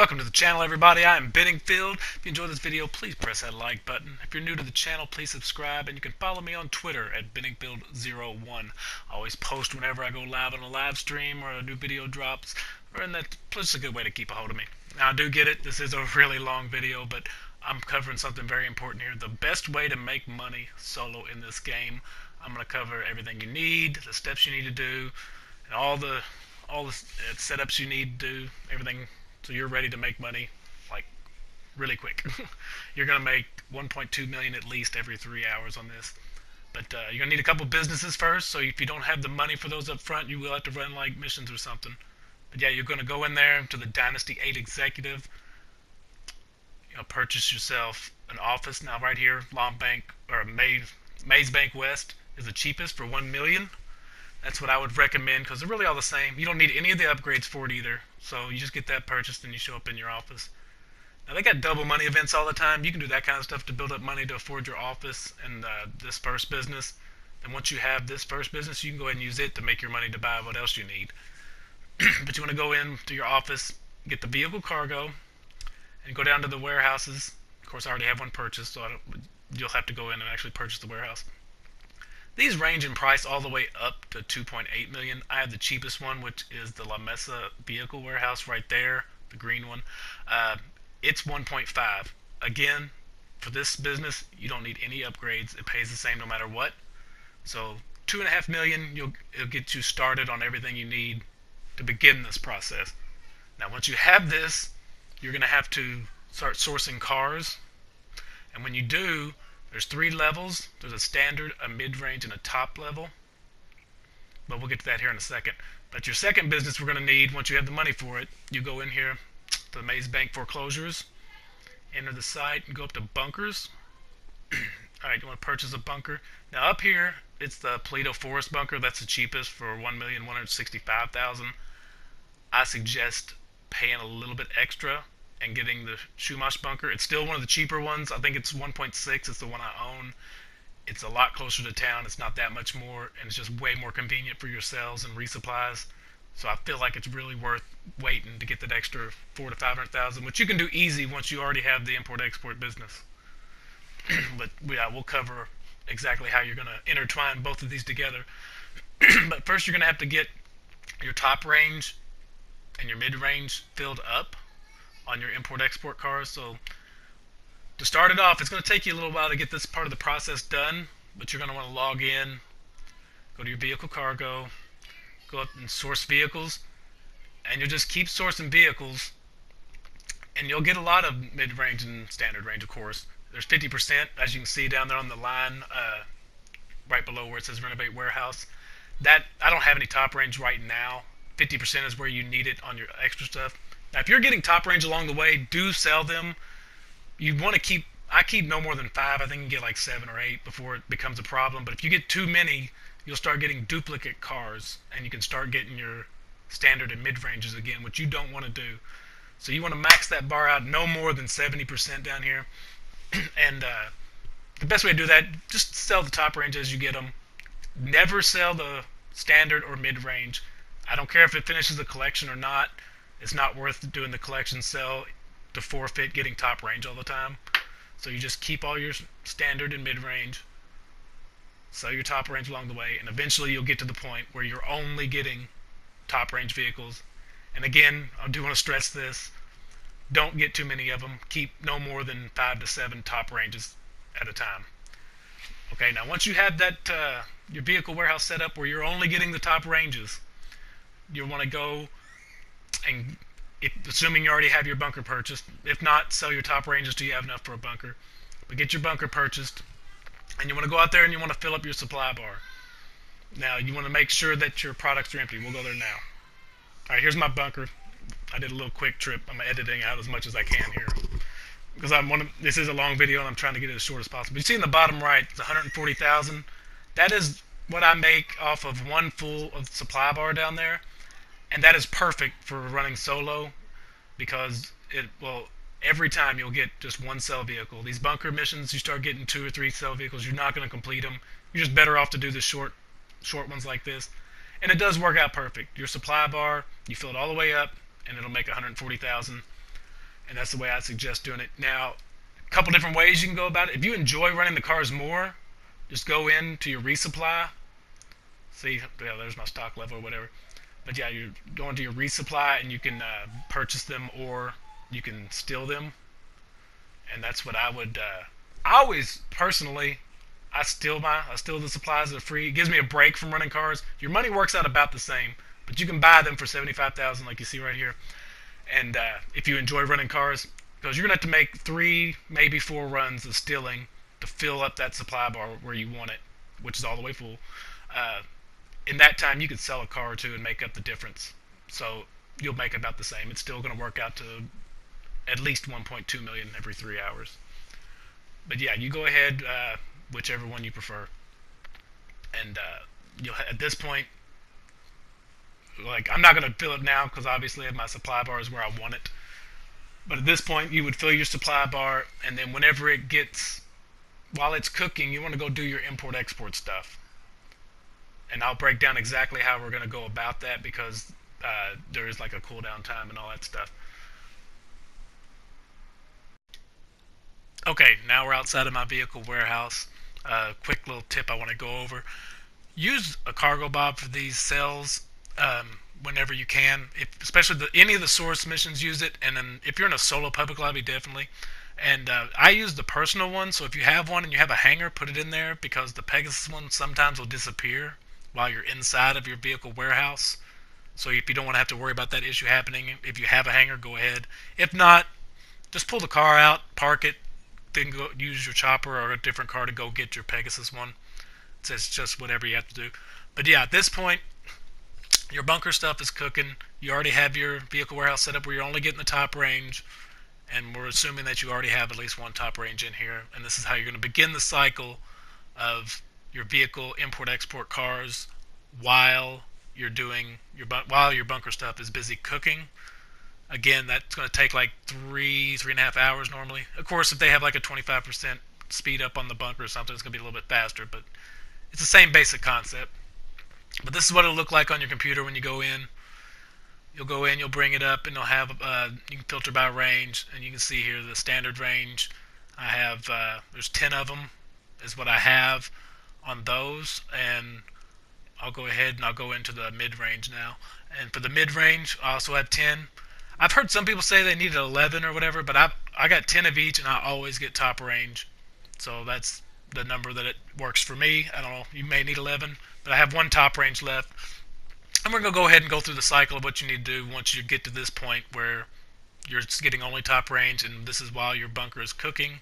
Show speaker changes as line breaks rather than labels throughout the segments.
Welcome to the channel, everybody. I am Benningfield. If you enjoyed this video, please press that like button. If you're new to the channel, please subscribe, and you can follow me on Twitter at Benningfield01. I always post whenever I go live on a live stream or a new video drops, and that's just a good way to keep a hold of me. Now, I do get it. This is a really long video, but I'm covering something very important here. The best way to make money solo in this game. I'm going to cover everything you need, the steps you need to do, and all the setups you need to do, everything, so you're ready to make money like really quick. You're gonna make 1.2 million at least every 3 hours on this, but you're gonna need a couple businesses first. So if you don't have the money for those up front, you will have to run like missions or something. But yeah, you're gonna go in there to the Dynasty 8 Executive. Purchase yourself an office. Now right here, Long Bank or Maze Bank West is the cheapest for 1 million. That's what I would recommend because they're really all the same. You don't need any of the upgrades for it either. So you just get that purchased and you show up in your office. Now they got double money events all the time. You can do that kind of stuff to build up money to afford your office and this first business. And once you have this first business, you can go ahead and use it to make your money to buy what else you need. But you want to go into your office, get the vehicle cargo, and go down to the warehouses. Of course, I already have one purchased, so you'll have to go in and actually purchase the warehouse. These range in price all the way up to 2.8 million. I have the cheapest one, which is the La Mesa vehicle warehouse right there, the green one. It's 1.5. Again, for this business, you don't need any upgrades. It pays the same no matter what. So 2.5 million, it'll get you started on everything you need to begin this process. Now, once you have this, you're going to have to start sourcing cars. And when you do, there's 3 levels. There's a standard, a mid-range, and a top level. But we'll get to that here in a second. But your second business we're going to need, once you have the money for it, you go in here to the Maze Bank Foreclosures, enter the site, and go up to bunkers. Alright, you want to purchase a bunker. Now up here, it's the Paleto Forest bunker. That's the cheapest for 1,165,000. I suggest paying a little bit extra and getting the Shumash bunker. It's still one of the cheaper ones. I think it's 1.6. It's the one I own. It's a lot closer to town. It's not that much more, and it's just way more convenient for your sales and resupplies. So I feel like it's really worth waiting to get that extra 400,000 to 500,000, which you can do easy once you already have the import-export business. But yeah, we'll cover exactly how you're going to intertwine both of these together. But first, you're going to have to get your top range and your mid-range filled up on your import-export cars. So to start it off, it's going to take you a little while to get this part of the process done, but you're going to want to log in, go to your vehicle cargo, go up and source vehicles, and you'll just keep sourcing vehicles, and you'll get a lot of mid-range and standard range, of course. There's 50%, as you can see down there on the line, right below where it says Renovate Warehouse. That I don't have any top range right now. 50% is where you need it on your extra stuff. Now, if you're getting top range along the way, do sell them. You want to keep, I keep no more than 5. I think you can get like 7 or 8 before it becomes a problem. But if you get too many, you'll start getting duplicate cars, and you can start getting your standard and mid-ranges again, which you don't want to do. So you want to max that bar out no more than 70% down here. And the best way to do that, just sell the top range as you get them. Never sell the standard or mid-range. I don't care if it finishes the collection or not. It's not worth doing the collection sell to forfeit getting top range all the time. So you just keep all your standard and mid-range, sell your top range along the way, and eventually you'll get to the point where you're only getting top range vehicles. And again, I do want to stress this. Don't get too many of them. Keep no more than 5 to 7 top ranges at a time. Okay, now once you have that your vehicle warehouse set up where you're only getting the top ranges, you'll want to go and, assuming you already have your bunker purchased, if not, sell your top ranges till you have enough for a bunker. But get your bunker purchased, and you want to go out there and you want to fill up your supply bar. Now, you want to make sure that your products are empty. We'll go there now. Alright, here's my bunker. I did a little quick trip. I'm editing out as much as I can here, because this is a long video and I'm trying to get it as short as possible. You see in the bottom right, it's 140,000. That is what I make off of one full of supply bar down there. And that is perfect for running solo, because every time you'll get just one sell vehicle. These bunker missions, you start getting 2 or 3 sell vehicles, you're not going to complete them. You're just better off to do the short ones like this. And it does work out perfect. Your supply bar, you fill it all the way up, and it'll make 140,000. and that's the way I suggest doing it. Now, a couple different ways you can go about it. If you enjoy running the cars more, just go into your resupply. See, yeah, there's my stock level or whatever. But yeah, you're going to your resupply and you can purchase them or you can steal them, and that's what I would. I always personally, I steal the supplies that are free. It gives me a break from running cars. Your money works out about the same, but you can buy them for 75,000, like you see right here. And if you enjoy running cars, because you're gonna have to make 3, maybe 4 runs of stealing to fill up that supply bar where you want it, which is all the way full. Uh, in that time, you could sell a car or two and make up the difference. So you'll make about the same. It's still going to work out to at least 1.2 million every 3 hours. But yeah, you go ahead, whichever one you prefer, and you'll at this point, like I'm not going to fill it now because obviously my supply bar is where I want it. But at this point, you would fill your supply bar, and then whenever it gets, while it's cooking, you want to go do your import-export stuff. And I'll break down exactly how we're going to go about that because there is like a cooldown time and all that stuff. Okay, now we're outside of my vehicle warehouse. Quick little tip I want to go over. Use a cargo bob for these cells whenever you can. Especially any of the source missions use it, and then if you're in a solo public lobby, definitely. And I use the personal one, so if you have one and you have a hanger, put it in there because the Pegasus one sometimes will disappear while you're inside of your vehicle warehouse. So if you don't want to have to worry about that issue happening, if you have a hanger, go ahead. If not, just pull the car out, park it, then go use your chopper or a different car to go get your Pegasus one. It's just whatever you have to do. But yeah, at this point, your bunker stuff is cooking. You already have your vehicle warehouse set up where you're only getting the top range. And we're assuming that you already have at least one top range in here. And this is how you're going to begin the cycle of your vehicle import-export cars while you're doing while your bunker stuff is busy cooking. Again, that's going to take like 3.5 hours normally. Of course, if they have like a 25% speed up on the bunker or something, it's going to be a little bit faster, but it's the same basic concept. But this is what it'll look like on your computer when you go in. You'll go in, you'll bring it up, and you'll have you can filter by range, and you can see here the standard range. I have there's 10 of them is what I have on those, and I'll go ahead and I'll go into the mid-range now. And for the mid-range, I also have 10. I've heard some people say they needed 11 or whatever, but I got 10 of each, and I always get top range. So that's the number that it works for me. I don't know, you may need 11, but I have one top range left. And we're going to go ahead and go through the cycle of what you need to do once you get to this point where you're getting only top range, and this is while your bunker is cooking.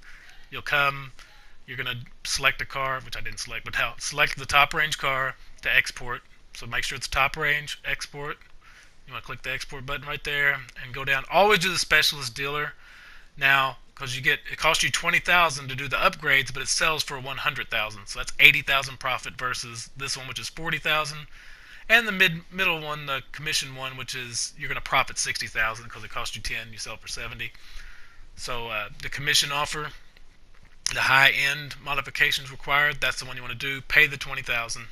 You'll come, you're going to select a car, which I didn't select, but select the top range car to export. So make sure it's top range, export. You want to click the export button right there and go down. Always do the specialist dealer. Now, because it costs you 20,000 to do the upgrades, but it sells for 100,000. So that's 80,000 profit versus this one, which is 40,000. And the middle one, the commission one, which is you're going to profit 60,000 because it cost you 10, you sell for 70. So the commission offer, the high-end modifications required, that's the one you want to do. Pay the 20,000.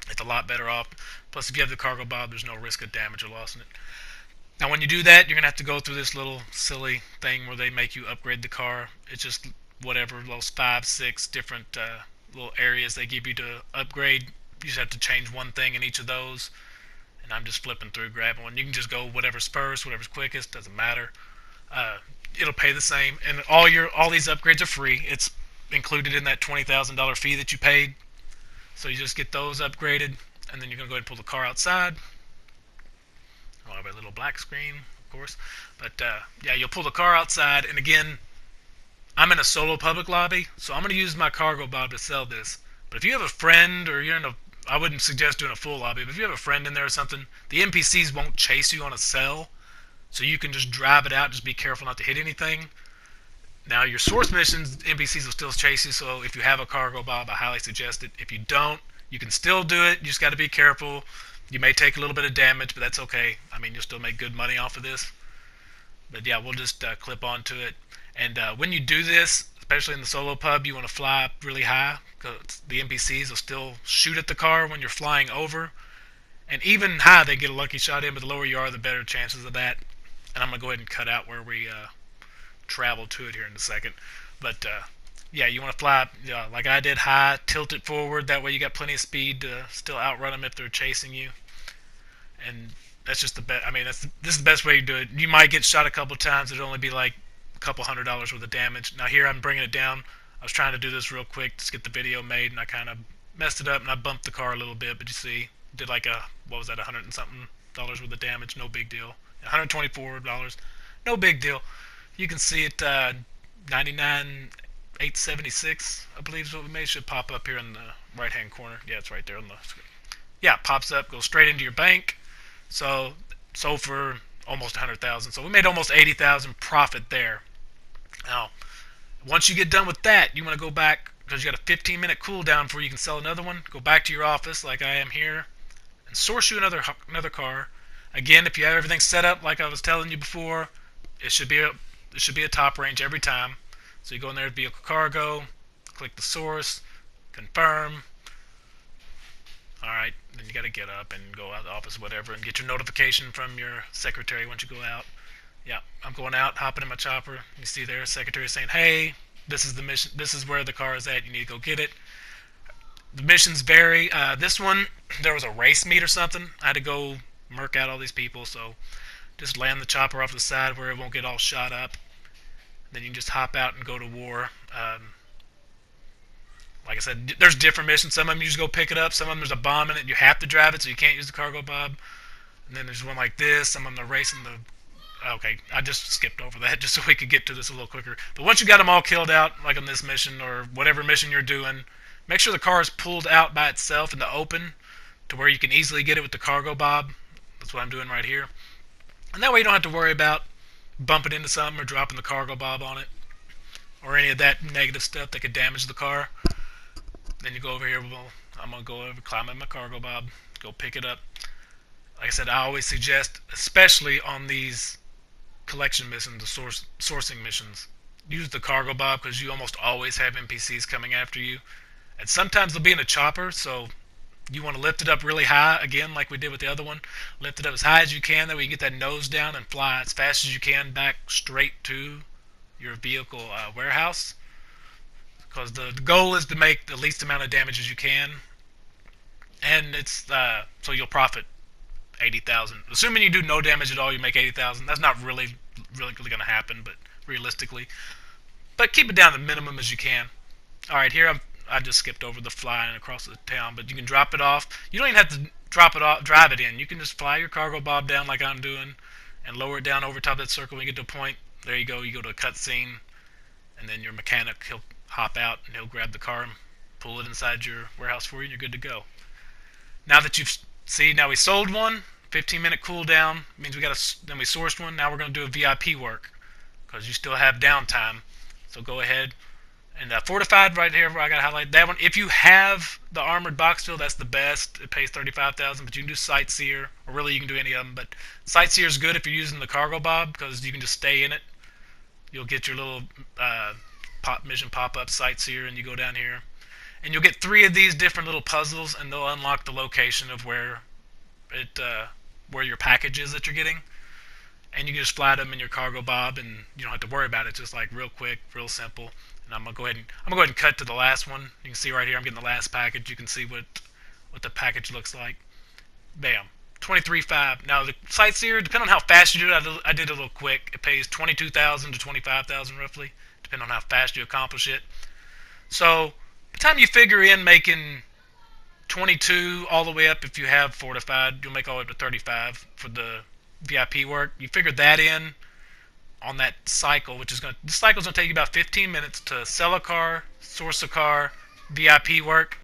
It's a lot better off. Plus, if you have the cargo bob, there's no risk of damage or loss in it. Now, when you do that, you're going to have to go through this little silly thing where they make you upgrade the car. It's just whatever, those 5, 6 different little areas they give you to upgrade. You just have to change one thing in each of those. And I'm just flipping through, grabbing one. You can just go whatever's first, whatever's quickest, doesn't matter. It'll pay the same. And all these upgrades are free. It's included in that $20,000 fee that you paid. So you just get those upgraded, and then you're going to go ahead and pull the car outside. I'll have a little black screen, of course. But yeah, you'll pull the car outside, and again, I'm in a solo public lobby, so I'm going to use my cargo bob to sell this. But if you have a friend, or you're in I wouldn't suggest doing a full lobby, but if you have a friend in there or something, the NPCs won't chase you on a cell, so you can just drive it out, just be careful not to hit anything. Now, your source missions, NPCs will still chase you, so if you have a cargo bob, I highly suggest it. If you don't, you can still do it. You just got to be careful. You may take a little bit of damage, but that's okay. I mean, you'll still make good money off of this. But yeah, we'll just clip onto it. And when you do this, especially in the solo pub, you want to fly up really high, because the NPCs will still shoot at the car when you're flying over. And even high, they get a lucky shot in, but the lower you are, the better chances of that. And I'm going to go ahead and cut out where we travel to it here in a second. But yeah, you want to fly like I did, high, tilt it forward. That way you got plenty of speed to still outrun them if they're chasing you. And that's just the best. I mean, this is the best way to do it. You might get shot a couple times. It'd only be like a couple $100 worth of damage. Now here I'm bringing it down. I was trying to do this real quick to get the video made, and I kind of messed it up, and I bumped the car a little bit. But you see, did like what was that, $100 and something worth of damage. No big deal. $124. No big deal. You can see it. 99,876, I believe is what we made. Should pop up here in the right hand corner. Yeah, it's right there on the screen. Yeah, it pops up, goes straight into your bank. So for almost 100,000. So we made almost 80,000 profit there. Now, once you get done with that, you want to go back, because you got a 15-minute cooldown before you can sell another one. Go back to your office like I am here and source you another car. Again, if you have everything set up like I was telling you before, it should be a top range every time. So you go in there to vehicle cargo, click the source, confirm. Alright, then you got to get up and go out of the office, whatever, and get your notification from your secretary once you go out. Yeah, I'm going out, hopping in my chopper. You see there, secretary saying, hey, this is the mission. This is where the car is at. You need to go get it. The missions vary. This one, there was a race meet or something. I had to go murk out all these people, so just land the chopper off to the side where it won't get all shot up. Then you can just hop out and go to war. Like I said, there's different missions. Some of them you just go pick it up. Some of them there's a bomb in it. You have to drive it, so you can't use the cargo bob. And then there's one like this. Some of them are racing the... Okay, I just skipped over that just so we could get to this a little quicker. But once you got them all killed out, like on this mission or whatever mission you're doing, make sure the car is pulled out by itself in the open to where you can easily get it with the cargo bob. That's what I'm doing right here. And that way you don't have to worry about bumping into something or dropping the cargo bob on it or any of that negative stuff that could damage the car. Then you go over here. Well, I'm going to go over, climb in my cargo bob, go pick it up. Like I said, I always suggest, especially on these collection missions, the sourcing missions, use the cargo bob because you almost always have NPCs coming after you. And sometimes they'll be in a chopper, so you want to lift it up really high, again, like we did with the other one. Lift it up as high as you can, that way you get that nose down and fly as fast as you can back straight to your vehicle warehouse. Because the goal is to make the least amount of damage as you can. And it's so you'll profit 80,000. Assuming you do no damage at all, you make 80,000. That's not really going to happen, but realistically. But keep it down to the minimum as you can. Alright, here I just skipped over the flying across the town, but you can drop it off. You don't even have to drive it in. You can just fly your cargo bob down like I'm doing and lower it down over top of that circle when you get to a point. There you go. You go to a cutscene, and then your mechanic, he'll hop out and he'll grab the car and pull it inside your warehouse for you, and you're good to go. Now that you've now we sold one, 15-minute cooldown means then we sourced one. Now we're going to do a VIP work because you still have downtime. So go ahead and fortified right here where I got to highlight that one. If you have the armored box field, that's the best. It pays 35,000, but you can do sightseer, or really you can do any of them. But sightseer is good if you're using the cargo bob because you can just stay in it. You'll get your little mission pop-up sightseer, and you go down here, and you'll get 3 of these different little puzzles, and they'll unlock the location of where your package is that you're getting. And you can just fly them in your cargo bob, and you don't have to worry about it. It's just like real quick, real simple. And I'm gonna go ahead and cut to the last one. You can see right here I'm getting the last package. You can see what the package looks like. Bam, 23.5. Now the sightseer, depending on how fast you do it, I did it a little quick. It pays 22,000 to 25,000 roughly, depending on how fast you accomplish it. So by the time you figure in making 22 all the way up, if you have fortified, you'll make all the way up to 35 for the VIP work. You figure that in on that cycle, this cycle's gonna take you about 15 minutes to sell a car, source a car, VIP work,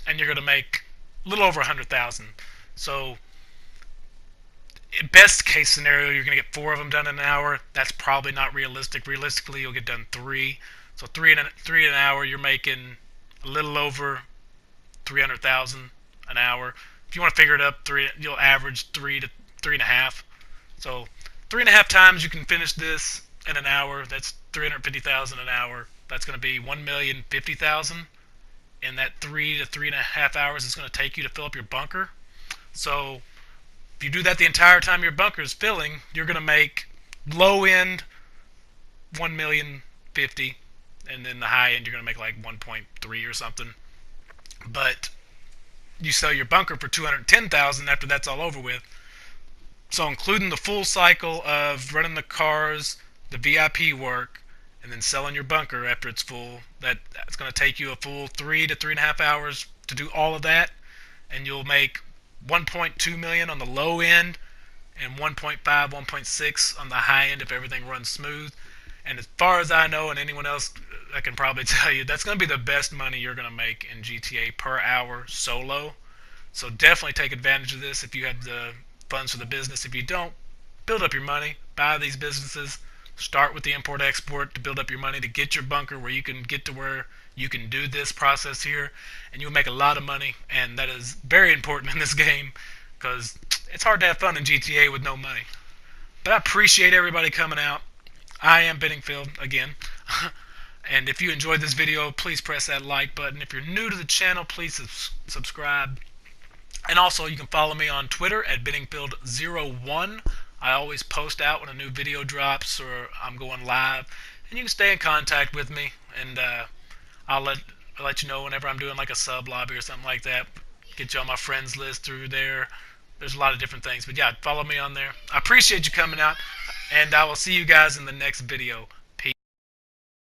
and you're gonna make a little over 100,000. So best case scenario, you're gonna get 4 of them done in an hour. That's probably not realistic. Realistically, you'll get done 3. So 3 in an hour, you're making a little over 300,000 an hour. If you want to figure it up, you'll average 3 to 3.5. So 3.5 times you can finish this in an hour. That's 350,000 an hour. That's going to be 1,050,000. In that 3 to 3.5 hours it's going to take you to fill up your bunker. So if you do that the entire time your bunker is filling, you're going to make low end 1,050,000, and then the high end you're gonna make like 1.3 or something. But you sell your bunker for 210,000 after that's all over with. So including the full cycle of running the cars, the VIP work, and then selling your bunker after it's full, that's going to take you a full 3 to 3.5 hours to do all of that, and you'll make 1.2 million on the low end and 1.5, 1.6 on the high end if everything runs smooth. And as far as I know, and anyone else I can probably tell you, that's going to be the best money you're going to make in GTA per hour solo. So definitely take advantage of this if you have the funds for the business. If you don't, build up your money, buy these businesses, start with the import export to build up your money to get your bunker where you can get to where you can do this process here, and you'll make a lot of money. And that is very important in this game because it's hard to have fun in GTA with no money. But I appreciate everybody coming out. I am Benningfield again. And if you enjoyed this video, please press that like button. If you're new to the channel, please subscribe. And also, you can follow me on Twitter at Benningfield01. I always post out when a new video drops or I'm going live. And you can stay in contact with me, and I'll let you know whenever I'm doing like a sub lobby or something like that. Get you on my friends list through there. There's a lot of different things. But yeah, follow me on there. I appreciate you coming out, and I will see you guys in the next video.